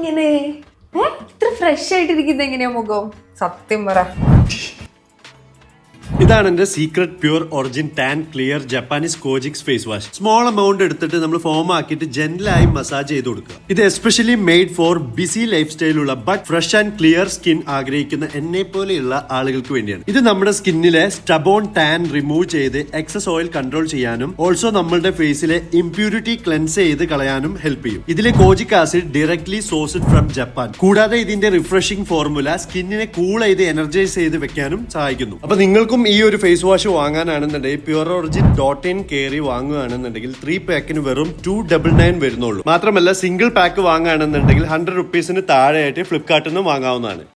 ഇങ്ങനെ ഇത്ര ഫ്രഷ് ആയിട്ടിരിക്കുന്നത് എങ്ങനെയാ മുഖം? സത്യം പറ. ഇതാണ് എന്റെ secret Pure Origin tan clear Japanese kojics face wash. Small amount എടുത്തിട്ട് നമ്മൾ ഫോം ആക്കിയിട്ട് ജെന്റിലായി മസാജ് ചെയ്ത് കൊടുക്കുക. ഇത് especially made for busy life സ്റ്റൈലുള്ള but fresh and clear skin ആഗ്രഹിക്കുന്ന എന്നെ പോലെയുള്ള ആളുകൾക്ക് വേണ്ടിയാണ്. ഇത് നമ്മുടെ സ്കിന്നിലെ സ്റ്റബോൺ ടാൻ റിമൂവ് ചെയ്ത് എക്സസ് ഓയിൽ കൺട്രോൾ ചെയ്യാനും ഓൾസോ നമ്മളുടെ ഫേസിലെ ഇംപ്യൂരിറ്റി ക്ലെൻസ് ചെയ്ത് കളയാനും ഹെൽപ്പ് ചെയ്യും. ഇതിലെ kojic acid directly sourced from Japan. കൂടാതെ ഇതിന്റെ റിഫ്രഷിംഗ് ഫോർമുല സ്കിന്നിനെ കൂൾ ചെയ്ത് എനർജൈസ് ചെയ്ത് വെക്കാനും സഹായിക്കുന്നു. അപ്പൊ നിങ്ങൾക്കും ഈ ഒരു ഫേസ് വാഷ് വാങ്ങാനാണെന്നുണ്ടെങ്കിൽ പ്യൂർ ഒറിജിൻ .in കയറി വാങ്ങുകയാണെന്നുണ്ടെങ്കിൽ 3 പാക്കിന് വെറും 299 വരുന്നുള്ളൂ. മാത്രമല്ല സിംഗിൾ പാക്ക് വാങ്ങുകയാണെന്നുണ്ടെങ്കിൽ 100 റുപ്പീസിന് താഴെയായിട്ട് ഫ്ലിപ്കാർട്ടിൽ നിന്ന് വാങ്ങാവുന്നതാണ്.